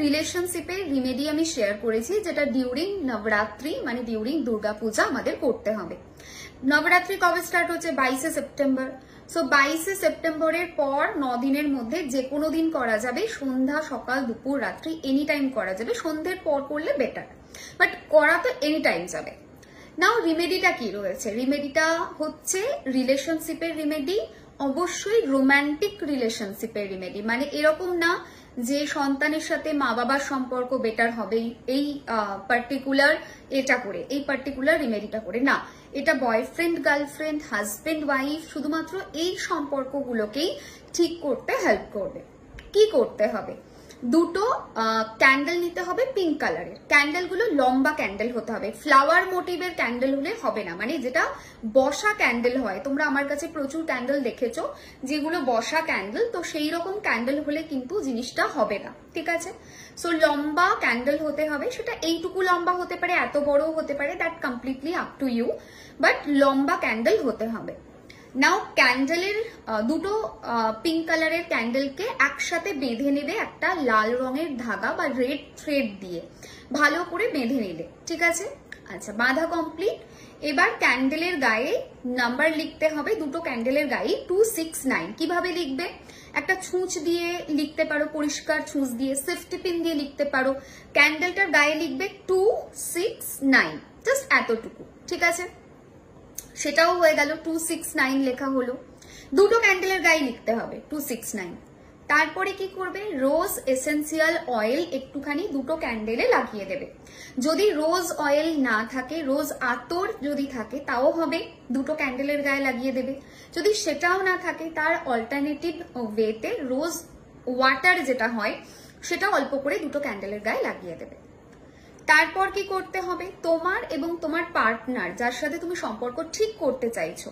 রিলেশনশিপের রিমেডি আমি শেয়ার করেছি, যেটা ডিউরিং নবরাত্রি মানে ডিউরিং দুর্গা পূজা আমাদের করতে হবে। নবরাত্রি কবে স্টার্ট হচ্ছে? 22শে সেপ্টেম্বর। সো 22শে সেপ্টেম্বরের পর 9 দিনের মধ্যে যে কোনো দিন করা যাবে, সন্ধ্যা, সকাল, দুপুর, রাত্রি এনি টাইম করা যাবে। সন্ধ্যের পর করলে বেটার, বাট করা তো এনি টাইম যাবে। নাও রিমেডিটা কি রয়েছে? রিমেডিটা হচ্ছে রিলেশনশিপের রিমেডি, অবশ্যই রোম্যান্টিক রিলেশনশিপের রিমেডি। মানে এরকম না যে সন্তানের সাথে মা বাবার সম্পর্ক বেটার হবে এই পার্টিকুলার এটা করে, এই পার্টিকুলার রিমেডিটা করে না। এটা বয়ফ্রেন্ড গার্লফ্রেন্ড, হাজবেন্ড ওয়াইফ, শুধুমাত্র এই সম্পর্কগুলোকেই ঠিক করতে হেল্প করবে। কি করতে হবে? দুটো ক্যান্ডেল নিতে হবে পিঙ্ক কালারের। ক্যান্ডেলগুলো লম্বা ক্যান্ডেল হতে হবে, ফ্লাওয়ার মোটিভের ক্যান্ডেল হলে হবে না, মানে যেটা বসা ক্যান্ডেল হয়। তোমরা আমার কাছে প্রচুর ক্যান্ডেল দেখেছো যেগুলো বসা ক্যান্ডেল, তো সেই রকম ক্যান্ডেল হলে কিন্তু জিনিসটা হবে না, ঠিক আছে? সো লম্বা ক্যান্ডেল হতে হবে, সেটা এইটুকু লম্বা হতে পারে, এত বড়ও হতে পারে, that completely up to you, but লম্বা ক্যান্ডেল হতে হবে। নাও ক্যান্ডেলের দুটো পিঙ্ক কালারের ক্যান্ডেলকে একসাথে বেঁধে নেবে একটা লাল রঙের ধাগা বা রেড থ্রেড দিয়ে, ভালো করে বেঁধে নিলে, ঠিক আছে? আচ্ছা, বাঁধা কমপ্লিট। এবার ক্যান্ডেলের গায়ে নাম্বার লিখতে হবে, দুটো ক্যান্ডেলের গায়ে 269। কিভাবে লিখবে? একটা ছুঁচ দিয়ে লিখতে পারো, পরিষ্কার ছুঁচ দিয়ে, সেফটি পিন দিয়ে লিখতে পারো। ক্যান্ডেলটার গায়ে লিখবে 269, জাস্ট এতটুকু, ঠিক আছে? সেটাও হয়ে গেল, 269 লেখা হলো। দুটো ক্যান্ডেলের গায়ে লিখতে হবে 269। তারপরে কি করবে? রোজ এসেন্সিয়াল অয়েল একটুখানি দুটো ক্যান্ডেলে লাগিয়ে দেবে। যদি রোজ অয়েল না থাকে, রোজ আতর যদি থাকে তাও হবে, দুটো ক্যান্ডেলের গায়ে লাগিয়ে দেবে। যদি সেটাও না থাকে, তার অল্টারনেটিভ ওয়েতে রোজ ওয়াটার যেটা হয় সেটা অল্প করে দুটো ক্যান্ডেলের গায়ে লাগিয়ে দেবে। তারপর কি করতে হবে? তোমার এবং তোমার পার্টনার, যার সাথে তুমি সম্পর্ক ঠিক করতে চাইছো,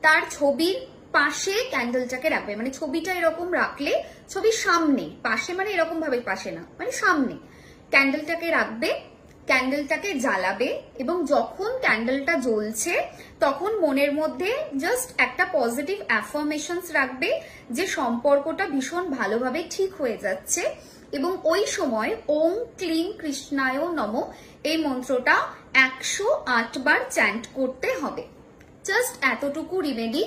তার ছবির পাশে ক্যান্ডেলটাকে রাখবে। মানে ছবিটা এরকম রাখলে, ছবির সামনে, পাশে মানে এরকম ভাবে পাশে না, মানে সামনে ক্যান্ডেলটাকে রাখবে, ক্যান্ডেলটাকে জ্বালাবে, এবং যখন ক্যান্ডেলটা জ্বলছে তখন মনের মধ্যে জাস্ট একটা পজিটিভ অ্যাফার্মেশনস রাখবে যে সম্পর্কটা ভীষণ ভালোভাবে ঠিক হয়ে যাচ্ছে। এবং ওই সময় ওম ক্লিং কৃষ্ণায় নমঃ এই মন্ত্রটা 108 বার চ্যান্ট করতে হবে। জাস্ট এতটুকু রিমেডি।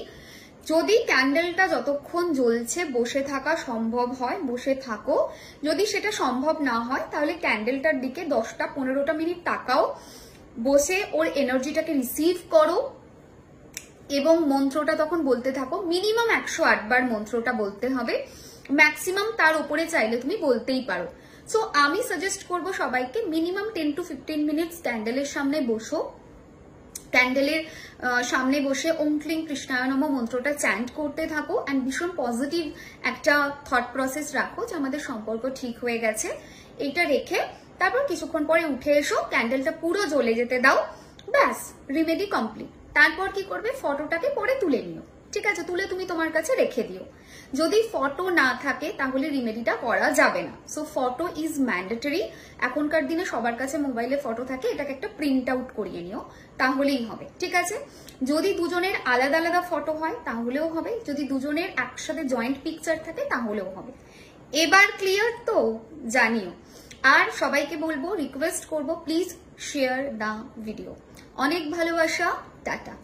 যদি ক্যান্ডেলটা যতক্ষণ জ্বলছে বসে থাকা সম্ভব হয়, বসে থাকো। যদি সেটা সম্ভব না হয় তাহলে ক্যান্ডেলটার দিকে 10-15টা মিনিট তাকাও, বসে ওর এনার্জিটাকে রিসিভ করো এবং মন্ত্রটা তখন বলতে থাকো। মিনিমাম 108 বার মন্ত্রটা বলতে হবে, ম্যাক্সিমাম তার উপরে চাইলে তুমি বলতেই পারো। সো আমি সাজেস্ট করবো সবাইকে মিনিমাম 10 to 15 মিনিটস ক্যান্ডেলের সামনে বসো, ক্যান্ডেলের সামনে বসে ওম ক্লিং কৃষ্ণায় নমঃ মন্ত্রটা চ্যান্ট করতে থাকো, অ্যান্ড ভীষণ পজিটিভ একটা থট প্রসেস রাখো যে আমাদের সম্পর্ক ঠিক হয়ে গেছে। এইটা রেখে তারপর কিছুক্ষণ পরে উঠে এসো, ক্যান্ডেলটা পুরো জ্বলে যেতে দাও, ব্যাস রিমেডি কমপ্লিট। তারপর কি করবে? ফটোটাকে পরে তুলে নিও, ঠিক আছে? তুলে তুমি তোমার কাছে রেখে দিও। যদি ফটো না থাকে তাহলে রিমেডিটা করা যাবে না। So photo is mandatory. এখনকার দিনে সবার কাছে মোবাইলে ফটো থাকে, এটাকে একটা প্রিন্ট আউট করিয়ে নিও, তাহলেই হবে, ঠিক আছে? যদি দুজনের আলাদা আলাদা ফটো হয় তাহলেও হবে, যদি দুজনের একসাথে জয়েন্ট পিকচার থাকে তাহলেও হবে। এবার ক্লিয়ার তো? জানিও। আর সবাইকে বলবো, রিকোয়েস্ট করবো, প্লিজ শেয়ার দ্য ভিডিও। অনেক ভালোবাসা, টাটা।